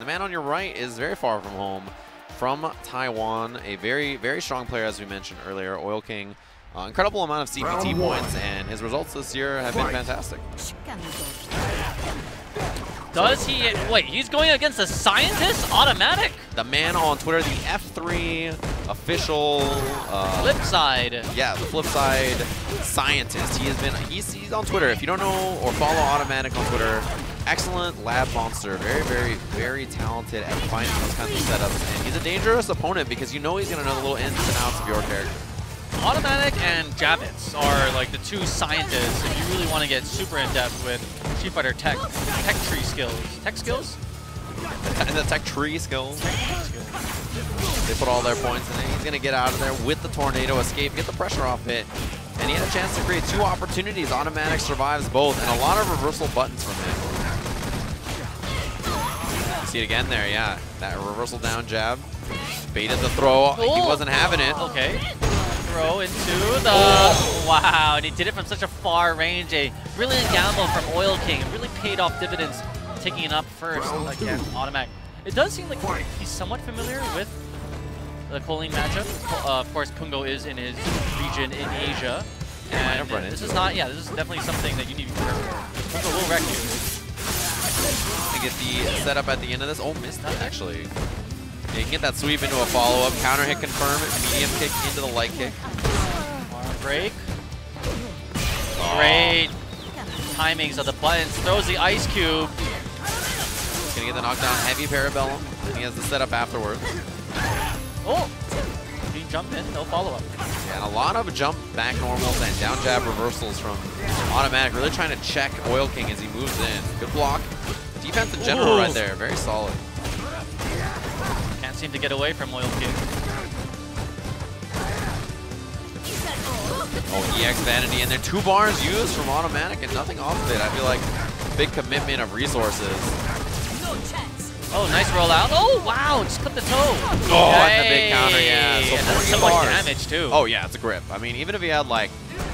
The man on your right is very far from home, from Taiwan, a very, very strong player, as we mentioned earlier, Oil King. Incredible amount of CPT points, and his results this year have been fantastic. Does he? Wait, he's going against a scientist? Automatic? The man on Twitter, the F3 official... flip side. Yeah, the flip side scientist. He has been, he's on Twitter. If you don't know or follow Automatic on Twitter, excellent lab monster. Very, very, very talented at finding those kinds of setups. And he's a dangerous opponent because you know he's going to know the little ins and outs of your character. Automatic and Javits are like the two scientists if you really want to get super in-depth with Street Fighter tech tree skills. Tech skills? And the tech tree skills. They put all their points in it. He's going to get out of there with the tornado escape, get the pressure off hit. And he had a chance to create two opportunities. Automatic survives both, and a lot of reversal buttons from him. You see it again there, yeah. That reversal down jab. Baited the throw. He wasn't having it. Okay. Throw into the... Wow, and he did it from such a far range. A brilliant gamble from Oil King. It really paid off dividends, taking it up first. Again, Automatic. It does seem like he's somewhat familiar with the Colleen matchup. Of course, Kungo is in his region in Asia. And this is not, this is definitely something that you need to be prepared for. Kungo will wreck you. To get the setup at the end of this. Oh, missed that actually. Yeah, you can get that sweep into a follow-up, counter hit confirm, medium kick into the light kick. Arm break. Great timings of the buttons. Throws the ice cube. He's gonna get the knockdown, heavy parabellum. He has the setup afterwards. Oh! He jumped in, no follow-up. Yeah, and a lot of jump back normals and down jab reversals from Automatic, really trying to check Oil King as he moves in. Good block. Defense in general right there, very solid. Can't seem to get away from Oil King. Oh, EX Vanity, and there 2 bars used from Automatic and nothing off of it. I feel like big commitment of resources. Oh, nice rollout. Oh, wow, just clipped the toe. Oh, and the big counter, yeah. So and that's so much damage, too. Oh, yeah, it's a grip. I mean, even if he had like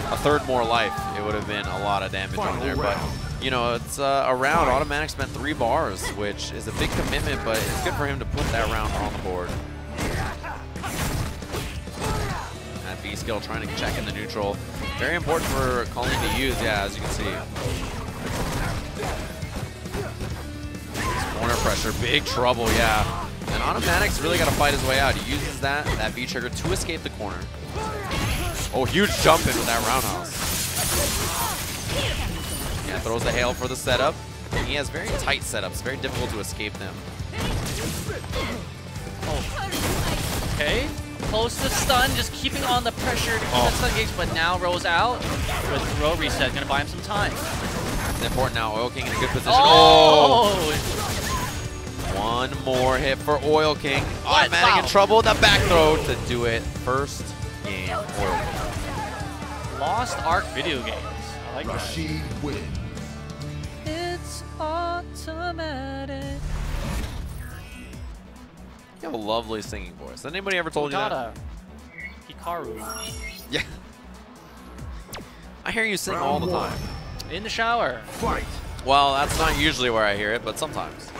a third more life, it would have been a lot of damage on there. But, you know, it's a round. Automatic spent 3 bars, which is a big commitment, but it's good for him to put that round on the board. That B skill trying to check in the neutral. Very important for Colleen to use, yeah, as you can see. Corner pressure, big trouble, yeah. And Automatic's really got to fight his way out. He uses that V trigger to escape the corner. Oh, huge jump in with that roundhouse. Yeah, throws the hail for the setup. And he has very tight setups, very difficult to escape them. Oh. Okay. Close to stun, just keeping on the pressure to keep that stun gauge, but now rolls out with throw reset, gonna buy him some time. It's important now, Oil King in a good position. Oh! One more hit for Oil King. Automatic in trouble, the back throw to do it. First game, Oil King. Lost Arc video games. I like Rashid win. It's automatic. You have a lovely singing voice. Has anybody ever told you that? Hikaru. Yeah. I hear you sing all the time. In the shower. Fight. Well, that's not usually where I hear it, but sometimes.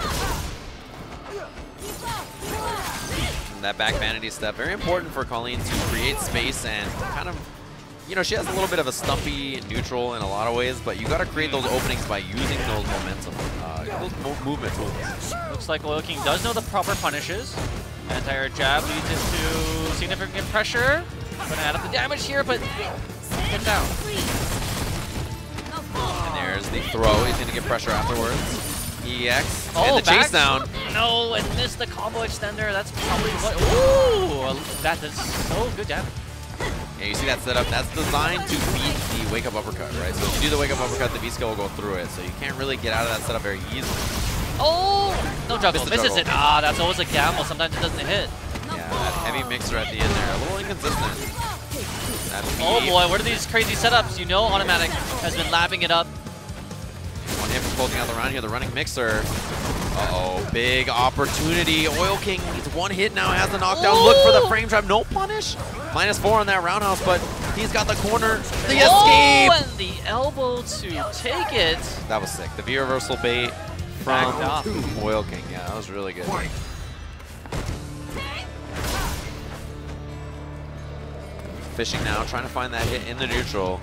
And that back vanity step, very important for Colleen to create space and kind of, you know, she has a little bit of a stumpy neutral in a lot of ways, but you got to create those openings by using those momentum, those movement tools. Looks like Oil King does know the proper punishes. Anti-air jab leads into significant pressure. Gonna add up the damage here, but get down. And there's the throw. He's gonna get pressure afterwards. EX and the chase down. No, and missed the combo extender. That's probably what. Ooh, that does so good damage. Yeah, you see that setup? That's designed to beat the wake-up uppercut, right? So if you do the wake-up uppercut, the V-skill will go through it. So you can't really get out of that setup very easily. Oh! No juggle. Misses it. Ah, that's always a gamble. Sometimes it doesn't hit. Yeah, that heavy mixer at the end there. A little inconsistent. Oh boy, what are these crazy setups? You know Automatic has been lapping it up. One hit from closing out the round here. The running mixer. Uh-oh, big opportunity. Oil King needs 1 hit now, has the knockdown. Ooh. Look for the frame trap. No punish. -4 on that roundhouse, but he's got the corner. The escape. And the elbow to take it. That was sick. The V reversal bait from Oil King. Yeah, that was really good. Fishing now, trying to find that hit in the neutral.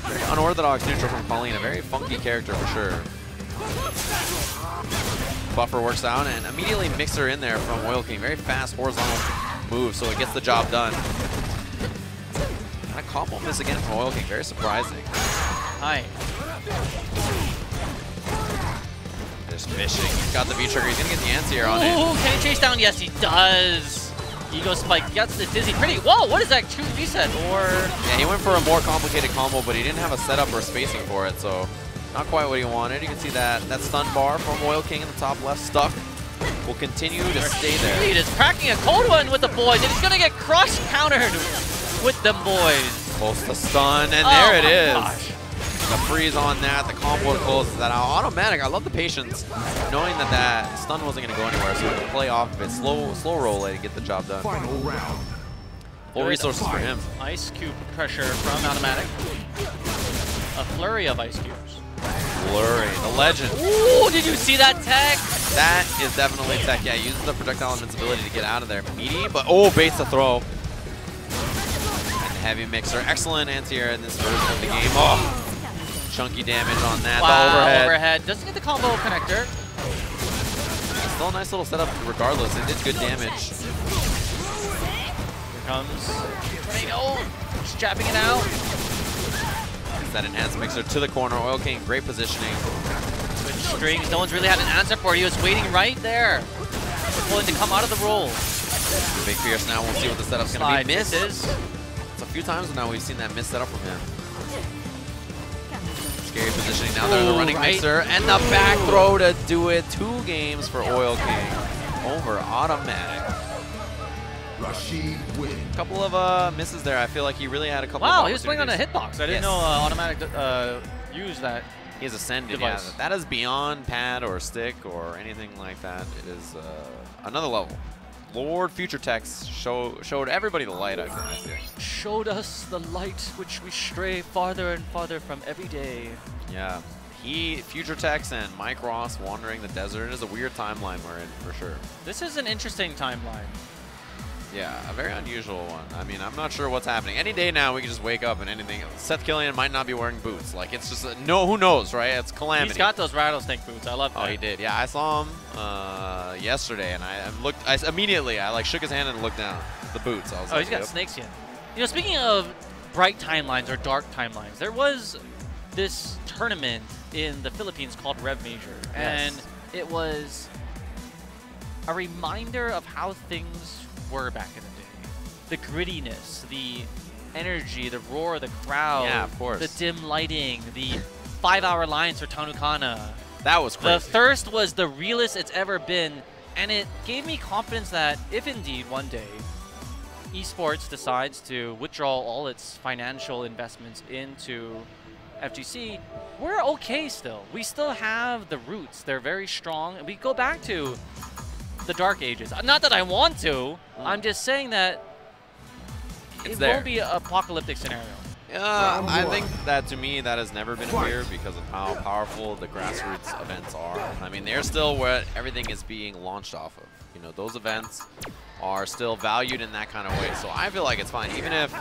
Very unorthodox neutral from Colleen, a very funky character for sure. Buffer works out and immediately Mixer in there from Oil King. Very fast horizontal move, so it gets the job done. And a combo miss again from Oil King, very surprising. Hi. Just fishing. He's got the V trigger. He's gonna get the anti-air on it. Ooh, can he chase down? Yes, he does. Ego Spike gets the dizzy pretty. Whoa, what is that? True reset or? Yeah, he went for a more complicated combo, but he didn't have a setup or spacing for it, so not quite what he wanted. You can see that stun bar from Oil King in the top left stuck. Will continue to stay there. He is cracking a cold one with the boys, and he's gonna get crushed countered with them boys. Pulls the stun, and there it is. Gosh. The freeze on that, the combo closes that out. Automatic, I love the patience, knowing that that stun wasn't going to go anywhere, so he can play off of it, slow roll it, and get the job done. Final round. Full resources for him. Ice cube pressure from Automatic. A flurry of ice cubes. Flurry, the legend. Ooh, did you see that tech? That is definitely tech. Yeah, uses the projectile invincibility to get out of there. Meaty, but oh, baits the throw. And heavy Mixer, excellent anti-air in this version of the game. Oh. Chunky damage on that. Wow, the overhead. Doesn't get the combo connector. Still a nice little setup regardless. It did good damage. Here comes Tornado. Just jabbing it out. That enhanced Mixer to the corner. Oil King, great positioning. Switch strings. No one's really had an answer for it. He was waiting right there. Pulling to come out of the roll. Big Fierce now. We'll see what the setup's going to be. Misses. It's a few times now we've seen that miss setup from him. Scary positioning now there in the running Mixer, and the back throw to do it. 2 games for Oil King over Automatic. Rashid wins. A couple of misses there. I feel like he really had a couple. Wow, of he was playing on a hitbox. I didn't know Automatic used that. He has ascended. Device. Yeah, that is beyond pad or stick or anything like that. It is another level. Lord Future Tex showed everybody the light, I think. Showed us the light which we stray farther and farther from every day. Yeah. Future Tex and Mike Ross wandering the desert. It is a weird timeline we're in, for sure. This is an interesting timeline. Yeah, a very unusual one. I mean, I'm not sure what's happening. Any day now, we can just wake up and anything. Seth Killian might not be wearing boots. Like, it's just, who knows, right? It's calamity. He's got those rattlesnake boots. I love that. Oh, he did. Yeah, I saw him yesterday, and I immediately shook his hand and looked down. The boots. I was like, he's got snakeskin. You know, speaking of bright timelines or dark timelines, there was this tournament in the Philippines called Rev Major, and it was a reminder of how things were back in the day. The grittiness, the energy, the roar of the crowd. Yeah, of course. The dim lighting, the 5-hour lines for Tanukana. That was crazy. The thirst was the realest it's ever been, and it gave me confidence that if indeed one day esports decides to withdraw all its financial investments into FGC, we're okay still. We still have the roots. They're very strong. And we go back to the dark ages. Not that I want to. I'm just saying that it won't be an apocalyptic scenario. I think that, to me, that has never been a fear because of how powerful the grassroots events are. I mean, they're still where everything is being launched off of. You know, those events are still valued in that kind of way. So I feel like it's fine. Even if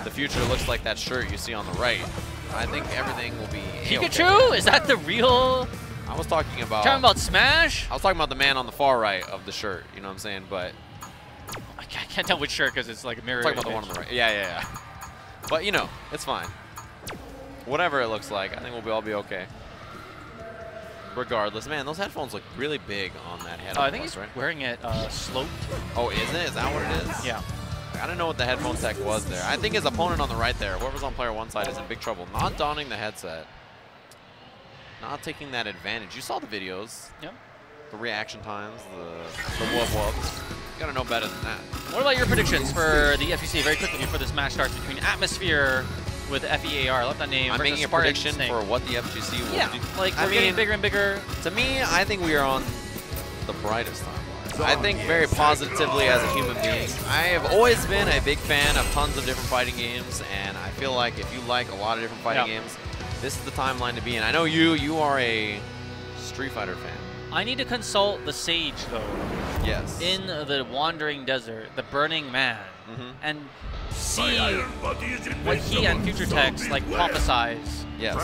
the future looks like that shirt you see on the right, I think everything will be Pikachu? Is that the real? I was talking about... Talking about Smash? I was talking about the man on the far right of the shirt. You know what I'm saying? But I can't tell which shirt because it's like a mirror. I'm talking about the one on the right. Yeah. But, you know, it's fine. Whatever it looks like, I think we'll all be okay. Regardless. Man, those headphones look really big on that head. I think he's wearing it sloped. Oh, is it? Is that what it is? Yeah. I don't know what the headphone tech was there. I think his opponent on the right there, whoever's on player one side, is in big trouble. Not donning the headset. Not taking that advantage. You saw the videos. Yep. The reaction times, the wub-wubs. You gotta know better than that. What about your predictions for the FEC very quickly before this match starts between Atmosphere with FEAR? I love that name. I'm making a prediction for what the FGC will do. Yeah, like we're getting bigger and bigger. To me, I think we are on the brightest timeline. I think very positively as a human being. I have always been a big fan of tons of different fighting games, and I feel like if you like a lot of different fighting games, this is the timeline to be in. I know you are a Street Fighter fan. I need to consult the Sage, though. Yes. In the Wandering Desert, the Burning Man, and see what he and Future Techs like prophesize. Yes.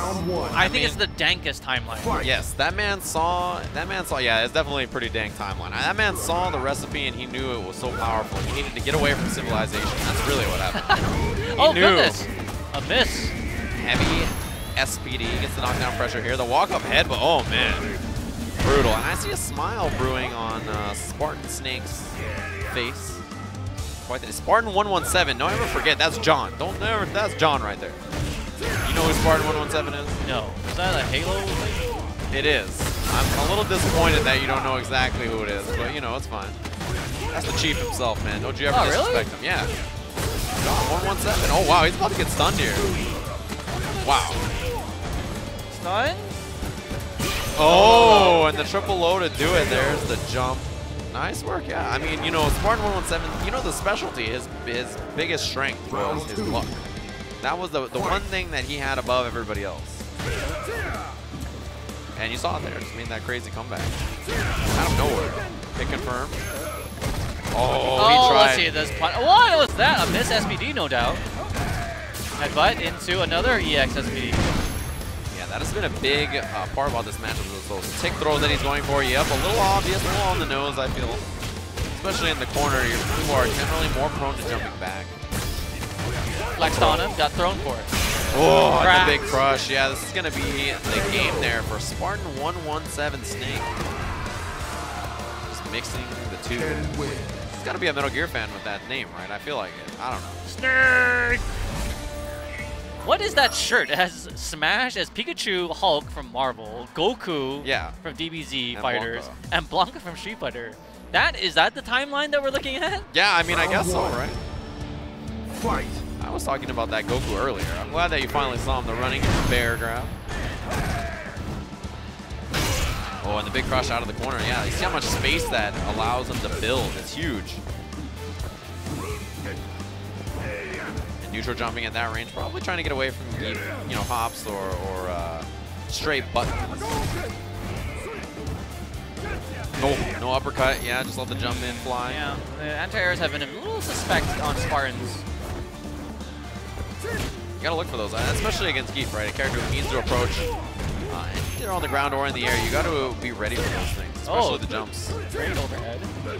I think it's the dankest timeline. Yes, that man saw, yeah, it's definitely a pretty dank timeline. That man saw the recipe and he knew it was so powerful. He needed to get away from civilization. That's really what happened. Oh, goodness. A miss. Heavy SPD gets the knockdown pressure here. The walk-up head, but oh man, brutal. And I see a smile brewing on Spartan Snake's face. Quite the Spartan 117. Don't ever forget, that's John. That's John right there. You know who Spartan 117 is? No. Is that a Halo thing? It is. I'm a little disappointed that you don't know exactly who it is, but you know, it's fine. That's the chief himself, man. Don't you ever disrespect him. Yeah. John 117. Oh wow, he's about to get stunned here. Wow. Stun? Oh, and the triple low to do it. There's the jump. Nice work, yeah. I mean, you know, Spartan 117, you know the specialty, his biggest strength was his luck. That was the one thing that he had above everybody else. And you saw it there, just made that crazy comeback. Out of nowhere. Hit confirm. Oh, he tried. Let's see this punch. What was that? A miss SPD, no doubt. Headbutt into another EX SPD. Yeah, that has been a big part about this matchup. Those tick throws that he's going for. Yep, a little obvious, a little on the nose, I feel. Especially in the corner, you are generally more prone to jumping back. Flexed on him, got thrown for it. Oh, that's a big crush. Yeah, this is going to be the game there for Spartan 117 Snake. Just mixing the two. He's got to be a Metal Gear fan with that name, right? I feel like it. I don't know. Snake! What is that shirt? It has Smash as Pikachu, Hulk from Marvel, Goku from DBZ Fighters, and Blanca from Street Fighter. Is that the timeline that we're looking at? Yeah, I mean, I guess so, right? Fight. I was talking about that Goku earlier. I'm glad that you finally saw him, the running bear grab. Oh, and the big crush out of the corner. Yeah, you see how much space that allows him to build. It's huge. And neutral jumping at that range, probably trying to get away from deep, you know, hops or straight buttons. No uppercut. Yeah, just let the jump in fly. Yeah, the anti-airs have been a little suspect on Spartans. You gotta look for those, especially against Geef, right? A character who needs to approach either on the ground or in the air. You gotta be ready for those things, especially the jumps. Great overhead. Yeah,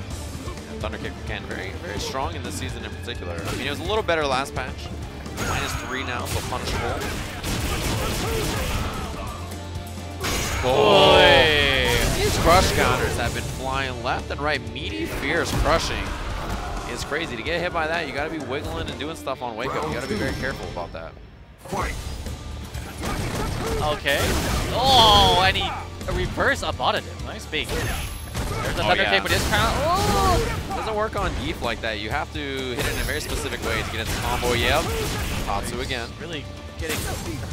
Thunder Kick again, very, very strong in this season in particular. I mean, it was a little better last patch. -3 now, so punishable. Oh, these crush counters have been flying left and right. Meaty, fierce crushing is crazy. To get hit by that, you got to be wiggling and doing stuff on wake up. You got to be very careful about that. Okay. Oh, and he reverse abotted him. Nice bait. There's a Thunder Kick with his crown. Oh! It doesn't work on Geef like that. You have to hit it in a very specific way to get into combo. Yep. Tatsu again. Really getting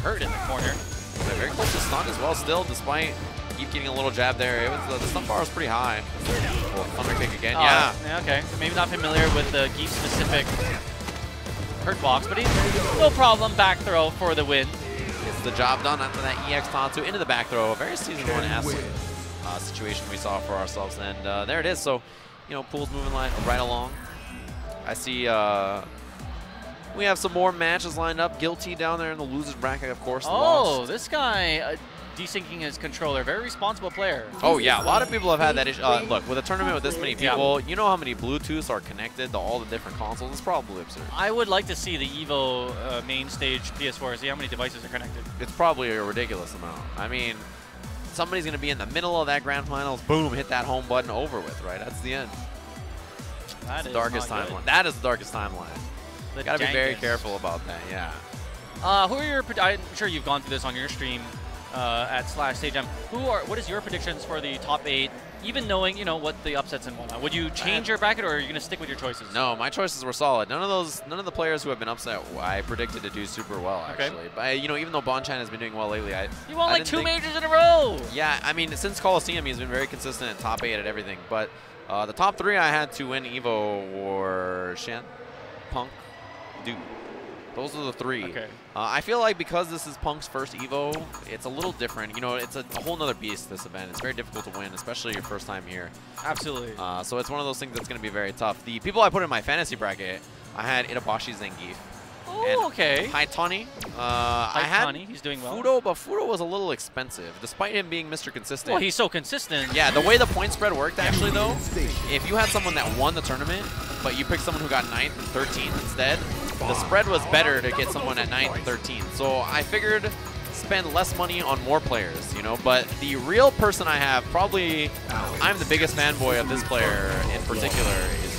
hurt in the corner. Yeah, very close to stun as well still, despite Geef getting a little jab there. It was the stun bar was pretty high. Oh, Thunder Kick again. Yeah, okay. Maybe not familiar with the Geef specific hurt box, but no problem. Back throw for the win. Gets the job done after that EX Tatsu into the back throw. A very Season 1-esque situation we saw for ourselves. And there it is. So, you know, Pool's moving right along. I see we have some more matches lined up. Guilty down there in the losers bracket, of course. Oh, this guy desyncing his controller. Very responsible player. Oh, yeah. A lot of people have had that issue. Look, with a tournament with this many people, you know how many Bluetooths are connected to all the different consoles? It's probably absurd. I would like to see the EVO main stage PS4, see how many devices are connected. It's probably a ridiculous amount. I mean, somebody's going to be in the middle of that grand finals. Boom, hit that home button, over with, right? That's the end. That's the darkest timeline. That is the darkest timeline. Got to be very careful about that, yeah. Who are your? I'm sure you've gone through this on your stream at /StageM. What is your predictions for the top 8? Even knowing, you know, what the upsets and whatnot, would you change your bracket, or are you going to stick with your choices? No, my choices were solid. None of the players who have been upset, I predicted to do super well, actually. But you know, even though Bonchan has been doing well lately, you won like 2 majors in a row. Yeah, I mean, since Coliseum, he's been very consistent at top 8 at everything. But the top 3 I had to win EVO were Shen, Punk, Duke. Those are the 3. Okay. I feel like because this is Punk's first EVO, it's a little different. You know, it's a whole nother beast, this event. It's very difficult to win, especially your first time here. Absolutely. So it's one of those things that's going to be very tough. The people I put in my fantasy bracket, I had Itabashi Zangief. Oh, okay. Haitani. I had he's doing well. Fudo, but Fudo was a little expensive, despite him being Mr. Consistent. Well, he's so consistent. Yeah, the way the point spread worked, actually, though, if you had someone that won the tournament, but you picked someone who got 9th and 13th instead, the spread was better to get someone at 9th and 13th. So I figured spend less money on more players, you know, but the real person I have, probably I'm the biggest fanboy of this player in particular, is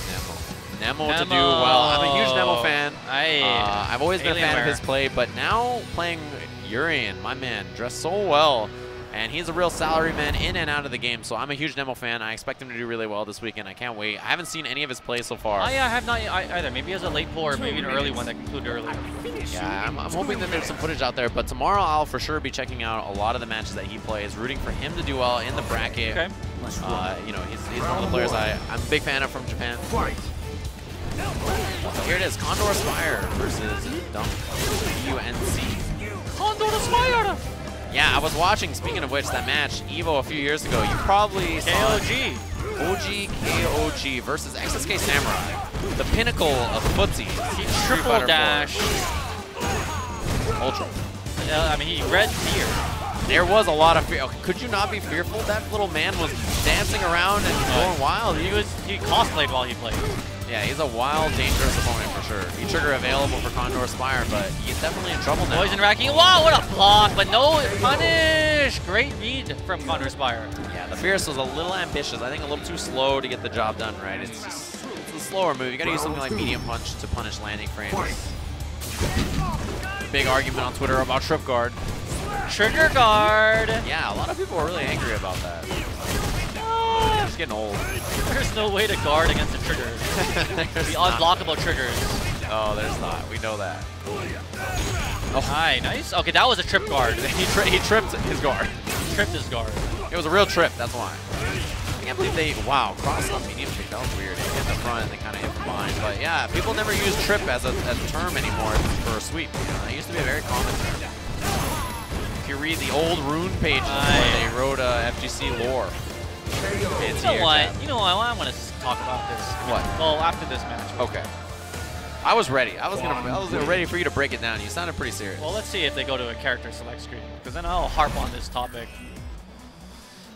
Nemo to do well. I'm a huge Nemo fan. I've always been a fan of his play, but now playing Urian, my man, dressed so well. And he's a real salaryman in and out of the game, so I'm a huge Nemo fan. I expect him to do really well this weekend. I can't wait. I haven't seen any of his plays so far. I have not either. Maybe he has a late pull or maybe an early one that concluded earlier. Yeah, I'm hoping that there's some footage out there, but tomorrow I'll for sure be checking out a lot of the matches that he plays, rooting for him to do well in the bracket. Okay. You know, he's one of the players I'm a big fan of from Japan. Here it is, Condor Spire versus UNC. Condor Spire! Yeah, I was watching, speaking of which, that match, EVO a few years ago. You probably saw KOG. OG KOG versus XSK Samurai. The pinnacle of footsie. He triple dash. Ultra. I mean, he read fear. There was a lot of fear. Could you not be fearful? That little man was dancing around and going wild. He cosplayed while he played. Yeah, he's a wild, dangerous opponent for sure. E-trigger available for Condor Spire, but he's definitely in trouble now. Poison racking. Wow, what a block, but no punish. Great read from Condor Spire. Yeah, the Fierce was a little ambitious. I think a little too slow to get the job done right. It's a slower move. You got to use something like medium punch to punish landing frames. Big argument on Twitter about trip guard. Trigger guard. Yeah, a lot of people are really angry about that. It's getting old. There's no way to guard against the triggers. The unblockable triggers. Oh, there's not. We know that. Oh, hi, nice. Okay, that was a trip guard. he tripped his guard. He tripped his guard. It was a real trip, that's why. I can't believe they, wow, cross up medium kick, that was weird. They hit the front and they kind of hit from behind. But yeah, people never use trip as a term anymore for a sweep. It used to be a very common term. If you read the old rune pages where they wrote FGC lore. You know what? I want to talk about this. What? Well, after this match. Okay. I was ready. I was ready for you to break it down. You sounded pretty serious. Well, let's see if they go to a character select screen, because then I'll harp on this topic.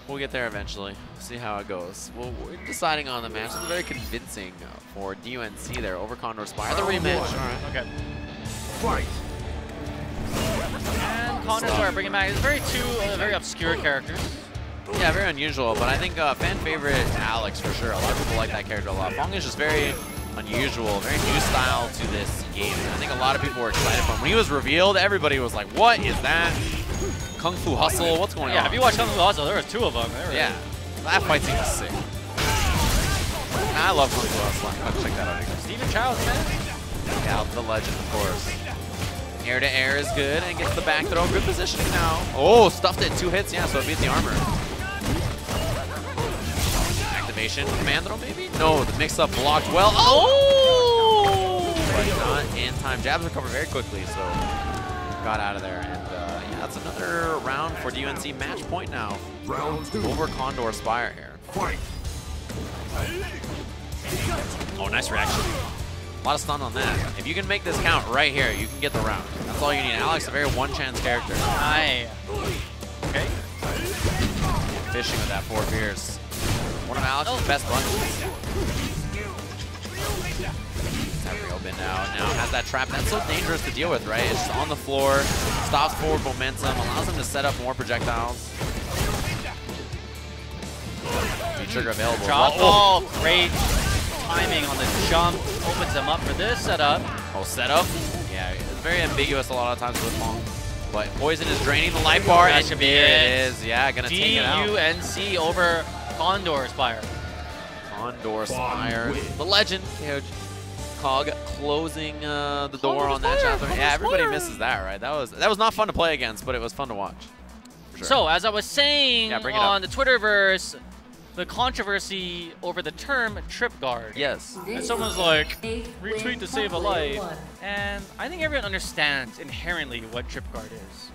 We'll get there eventually. See how it goes. Well, we're deciding on the match. It's very convincing for DUNC there over Condor Spire. The rematch. All right. Okay. Fight. And Condor Spire bringing back. It's very obscure characters. Yeah, very unusual, but I think fan favorite Alex for sure. A lot of people like that character a lot. Fong is just very unusual, very new style to this game. And I think a lot of people were excited for him. When he was revealed, everybody was like, what is that? Kung Fu Hustle, what's going on? Yeah, if you watch Kung Fu Hustle, there were 2 of them. Yeah, that fight scene was sick. I love Kung Fu Hustle. I'm gonna check that out again. Stephen Chow's, man. Yeah, the legend, of course. Air to air is good and gets the back throw. Good positioning now. Oh, stuffed it. 2 hits, yeah, so it beat the armor. Activation, command throw maybe? No, the mix-up blocked well. Oh! But not in time. Jabs recover very quickly, so got out of there. And yeah, that's another round for DUNC. Match point now. Round 2. Over Condor Spire here. Fight. Oh, nice reaction. A lot of stun on that. If you can make this count right here, you can get the round. That's all you need. Alex, a very one-chance character. Aye. Okay. Fishing with that 4 Fierce. One of Alex's best bunches. That real bin now has that trap. That's so dangerous to deal with, right? It's just on the floor, stops forward momentum, allows him to set up more projectiles. Trigger available. Drop. Oh, great timing on the jump. Opens him up for this setup. Oh, setup? Yeah, it's very ambiguous a lot of times with Fong. But Poison is draining the life bar. That should be it. It is. Yeah, gonna take it out. DUNC over Condor Spire. Condor Spire. The legend. Cog closing the door on that chapter. Yeah, everybody misses that, right? That was not fun to play against, but it was fun to watch. Sure. So, as I was saying on the Twitterverse, the controversy over the term trip guard. Yes. And someone's like, retweet to save a life. And I think everyone understands inherently what trip guard is.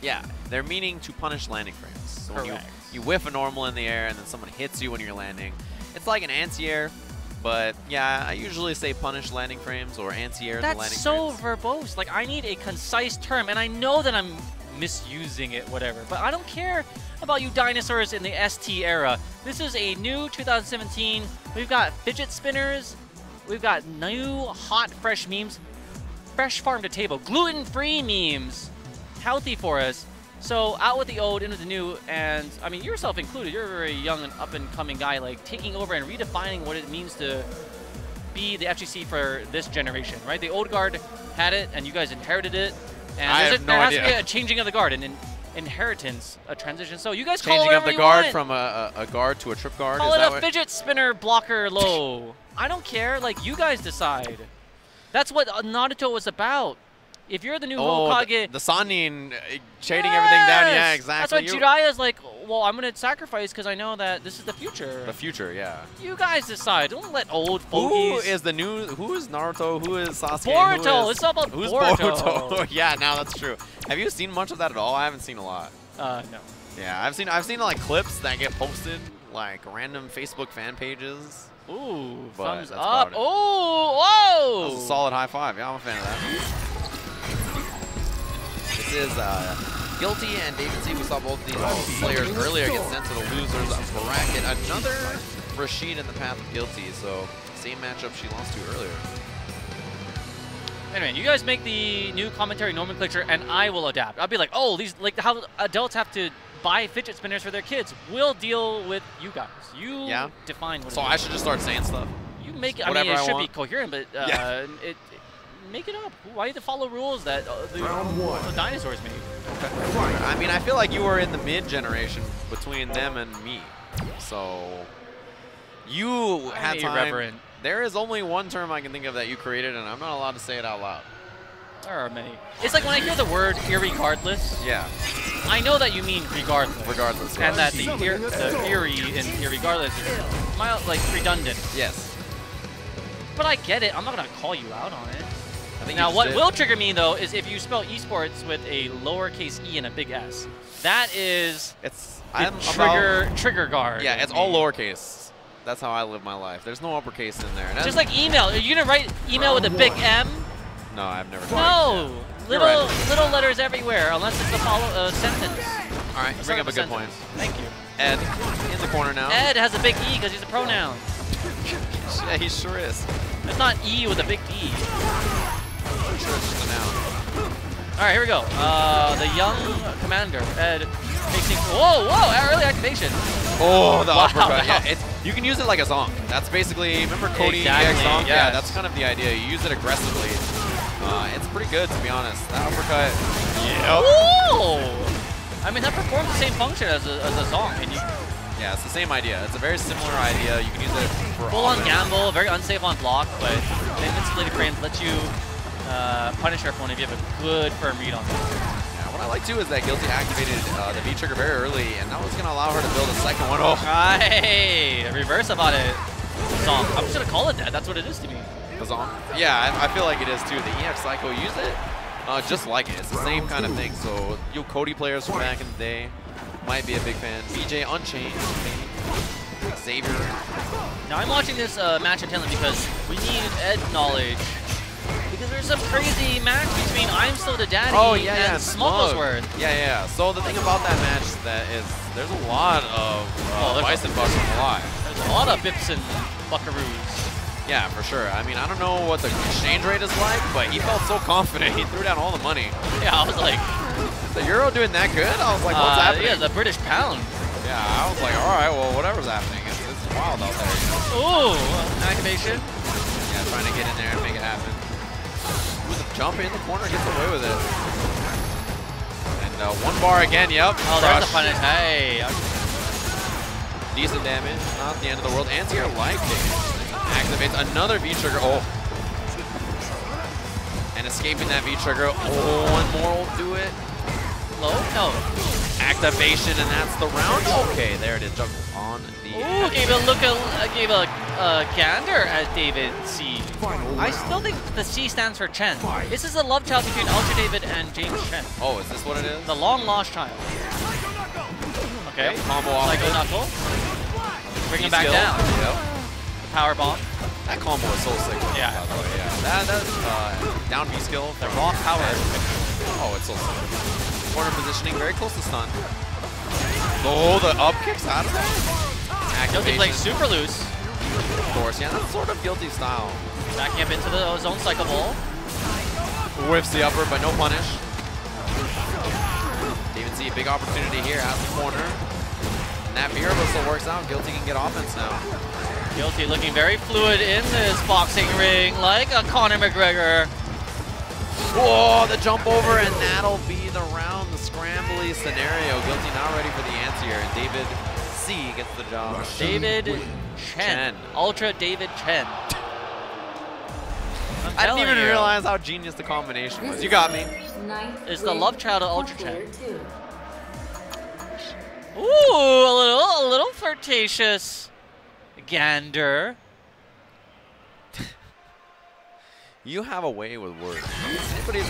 Yeah, they're meaning to punish landing frames. So when Correct. you whiff a normal in the air and then someone hits you when you're landing, it's like an anti-air, but yeah, I usually say punish landing frames or anti-air in the landing That's so frames. verbose. Like, I need a concise term, and I know that I'm misusing it, whatever, but I don't care about you dinosaurs in the ST era. This is a new 2017. We've got fidget spinners. We've got new hot, fresh memes. Fresh farm to table. Gluten-free memes. Healthy for us. So out with the old, in with the new, and I mean, yourself included, you're a very young and up-and-coming guy, like taking over and redefining what it means to be the FGC for this generation, right? The old guard had it, and you guys inherited it. And there has to be a changing of the guard, an inheritance, a transition. So you guys call it Changing of whatever the you guard want. from a guard to a trip guard? Call is it that a what? fidget spinner blocker low. I don't care. Like, you guys decide. That's what Naruto was about. If you're the new Hokage... the Sannin shading everything down. Yeah, exactly. That's what Jiraiya's like, well, I'm going to sacrifice because I know that this is the future. The future, yeah. You guys decide. Don't let old Who fogies... is the new... Who is Naruto? Who is Sasuke? Boruto. Who is, It's all about who's Boruto. Yeah, now that's true. Have you seen much of that at all? I haven't seen a lot. No. Yeah, I've seen like clips that get posted, like random Facebook fan pages. Ooh, But thumbs that's up. about it. Oh, whoa! That was a solid high five. Yeah, I'm a fan of that. This is Guilty and David C. We saw both of these players earlier get sent to the losers bracket. Another Rashid in the path of Guilty, so same matchup she lost to earlier. Anyway, you guys make the new commentary nomenclature, and I will adapt. I'll be like, oh, these like how adults have to buy fidget spinners for their kids. We'll deal with you guys. You define what. So I should just start saying stuff. You make it. I Whatever mean, it should want. be coherent, but make it up. Why do you have to follow rules that the dinosaurs made? I mean, I feel like you were in the mid-generation between them and me. So you had time. Irreverent. There is only one term I can think of that you created, and I'm not allowed to say it out loud. There are many. It's like when I hear the word irregardless, Yeah, I know that you mean regardless. regardless. And yes. that the eerie and irregardless is mild, like redundant. Yes. But I get it. I'm not going to call you out on it. I think Now, you what just will trigger me, though, is if you spell esports with a lowercase e and a big S. That is It's the trigger guard. Yeah, it's all lowercase. That's how I live my life. There's no uppercase in there. Just like email. Are you going to write email with a big M? No, I've never done No. that. Little letters everywhere, unless it's a sentence. All right, bring up a good point. Thank you. Ed in the corner now. Ed has a big E because he's a pronoun. Yeah, he sure is. It's not E with a big E. I'm sure it's just a noun. All right, here we go. The young commander, Ed, facing. Whoa! Early activation. Oh, the Wow, uppercut. that- Yeah, you can use it like a zonk. That's basically, remember Cody Exactly, EX zonk? Yeah, yes. that's kind of the idea. You use it aggressively. It's pretty good, to be honest. That uppercut. Yep. Whoa! I mean, that performs the same function as a song, and you Yeah, it's the same idea. It's a very similar idea. You can use it for full on offense. gamble, very unsafe on block, but the invincibility frames let you punish your opponent if you have a good firm read on them. Yeah, what I like too is that Guilty activated the V trigger very early, and that was going to allow her to build a second one. Oh, Hey, reverse about it. Song. I'm just gonna call it that. That's what it is to me. the zonk. Yeah, I feel like it is too. The EX Psycho, use it just like it. It's the same kind of thing. So you Cody players from back in the day might be a big fan. BJ Unchained, Xavier. Now I'm watching this match intently because we need Ed knowledge. Because there's some crazy match between I'm Still the Daddy and Smugglesworth. Yeah. So the thing about that match there's a lot of Bison Bucks alive. There's a lot of Bips and Buckaroos. Yeah, for sure. I mean, I don't know what the exchange rate is like, but he felt so confident. He threw down all the money. Yeah, I was like, The Euro doing that good? I was like, what's happening? Yeah, the British pound. Yeah, I was like, all right, well, whatever's happening. It's wild out there. You know? Ooh, activation. Yeah, trying to get in there and make it happen. With a jump in the corner, gets away with it. And one bar again, yep. Oh, there's the punish. Hey. Decent damage, not the end of the world. Anti-air life damage. Activates another V-trigger. Oh. And escaping that V-trigger. Oh, one more will do it. Low? No. Activation, and that's the round. Okay, there it is. Juggle on the. Ooh, gave a gander at David C. I still think the C stands for Chen. This is a love child between Ultra David and James Chen. Oh, is this what it is? The long lost child. Okay. Yep, combo off. Psycho Knuckle. Bring him back skill. down. Yep. The power bomb. That combo is so sick. Yeah. By the way, yeah. That's down B skill. The raw power. Oh, it's so sick. Corner positioning, very close to stun. Oh, the up kicks out of that. Guilty plays super loose. Of course, yeah, that's sort of Guilty style. Backing up into the zone cycle ball. Whiffs the upper, but no punish. David C, a big opportunity here out the corner. And that mirror whistle works out. Guilty can get offense now. Guilty looking very fluid in this boxing ring, like a Conor McGregor. Whoa, the jump over, and that'll be the round, the scrambly scenario. Guilty not ready for the answer here, and David C gets the job. David Chen. Ultra David Chen. I didn't even realize how genius the combination was. You got me. It's the love child of Ultra Chen. Ooh, a little flirtatious. Gander. You have a way with words.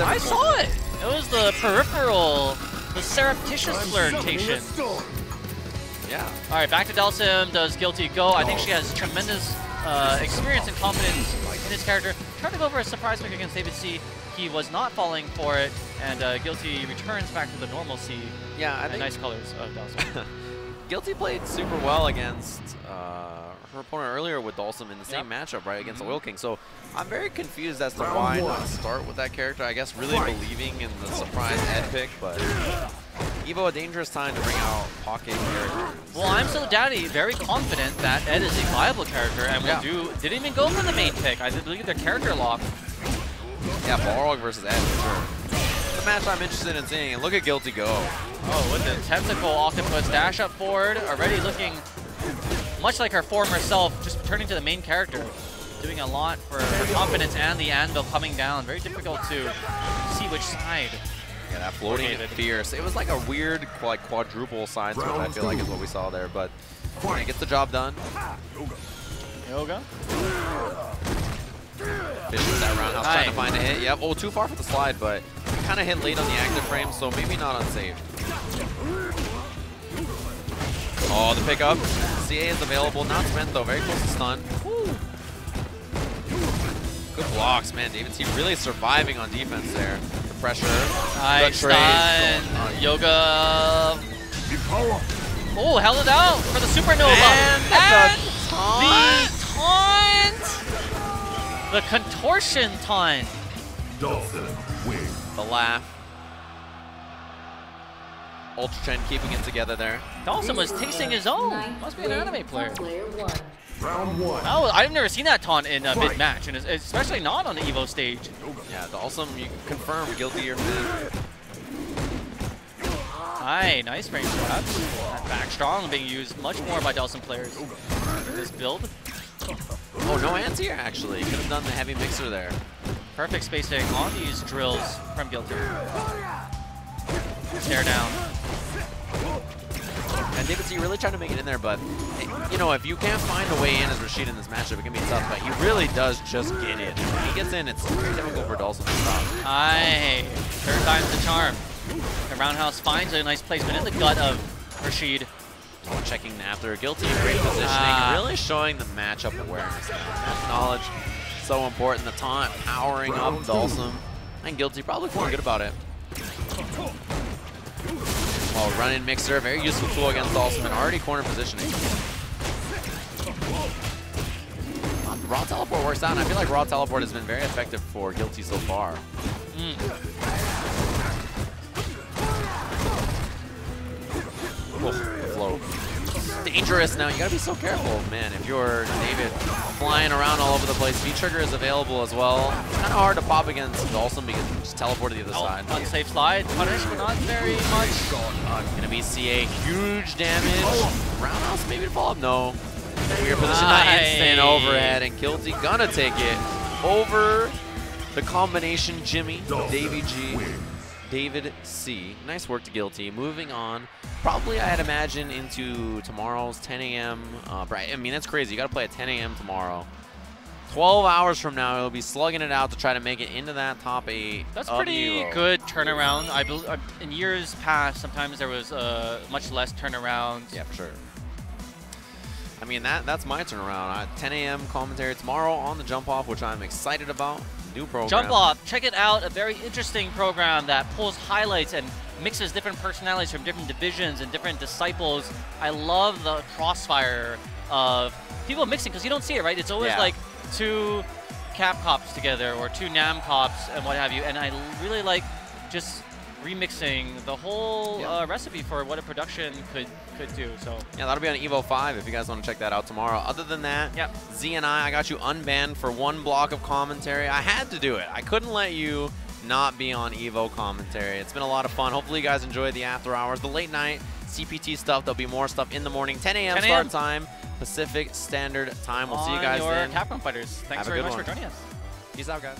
I saw it. It was the peripheral, the surreptitious flirtation. Yeah. All right, back to Dalsim. Does Guilty go? I think she has tremendous experience and confidence in his character. Tried to go for a surprise pick against David C. He was not falling for it, and Guilty returns back to the normalcy. Yeah, I think nice colors of Dalsim. Guilty played super well against her opponent earlier with Dalsim in the same matchup, right, against Oil King. So I'm very confused as to why not start with that character. I guess really believing in the surprise Ed pick, but EVO, a dangerous time to bring out pocket characters. Well, I'm so daddy very confident that Ed is a viable character and will didn't even go for the main pick. I believe their character lock. Yeah, Balrog versus Ed for sure. The match I'm interested in seeing, and look at Guilty go. Oh, with the tentacle octopus dash up forward, already looking much like her former self, just turning to the main character. Doing a lot for her confidence and the anvil coming down. Very difficult to see which side. Yeah, that floating is fierce. It was like a weird quadruple side switch, I feel like is what we saw there, but yeah, gets the job done. Yoga. Fishes that roundhouse, trying to find a hit. Yep, oh, too far for the slide, but kind of hit late on the active frame, so maybe not unsafe. Oh, the pickup. CA is available, not spent though, very close to stun. Woo. Good blocks, man. David C really surviving on defense there. The pressure. Nice stun. Yoga. Oh, held it out for the supernova. And the taunt. The contortion taunt. The laugh. Ultra Chen keeping it together there. Dalsim was tasting his own. Must be an anime player. Round one. Oh, I've never seen that taunt in a mid-match, and especially not on the EVO stage. Yeah, Dalsim, you confirm Guilty or mid. Hi, nice range grabs. That back strong being used much more by Dalsim players in this build. Oh, no anti-air actually. Could have done the heavy mixer there. Perfect spacing on these drills from Guilty. Stare down. And David C really trying to make it in there, but you know, if you can't find a way in as Rashid in this matchup, it can be tough, but he really does just get in. When he gets in, it's very difficult for Dalsim to stop. Aye, third time's the charm. The roundhouse finds a nice placement in the gut of Rashid. Oh, checking after Guilty, great positioning, really showing the matchup awareness. Match knowledge, so important. The taunt powering up Dalsim, and Guilty probably feeling good about it. Oh, run-in mixer, very useful tool against Dalsim, and already corner positioning. Raw teleport works out, and I feel like raw teleport has been very effective for Guilty so far. Oh, the flow. Dangerous now. You gotta be so careful, man. If you're David flying around all over the place, V-trigger is available as well. It's kind of hard to pop against Dalsim because you just teleport to the other side. Unsafe slide, punish, but not very much. Gonna be CA, huge damage. Roundhouse maybe to follow up. No. Weird position, not instant overhead, and Guilty gonna take it over the combination Jimmy, Davey G. David C. Nice work to Guilty. Moving on, probably I'd imagine into tomorrow's 10 a.m. I mean, that's crazy. You got to play at 10 a.m. tomorrow. 12 hours from now, he'll be slugging it out to try to make it into that top 8. That's pretty good turnaround. I believe in years past, sometimes there was much less turnaround. Yeah, for sure. I mean, that's my turnaround. 10 a.m. commentary tomorrow on the Jump Off, which I'm excited about. New program. Jump Off, check it out. A very interesting program that pulls highlights and mixes different personalities from different divisions and different disciples. I love the crossfire of people mixing, because you don't see it, right? It's always like 2 Cap Cops together or 2 Nam Cops and what have you. And I really like just remixing the whole recipe for what a production could do. So yeah, that'll be on EVO 5 if you guys want to check that out tomorrow. Other than that, Z and I got you unbanned for 1 block of commentary. I had to do it. I couldn't let you not be on EVO commentary. It's been a lot of fun. Hopefully you guys enjoyed the after hours, the late night CPT stuff. There'll be more stuff in the morning. 10 a.m. start time, Pacific Standard Time. We'll see you guys then. Capcom Fighters. Thanks very much for joining us. Peace out, guys.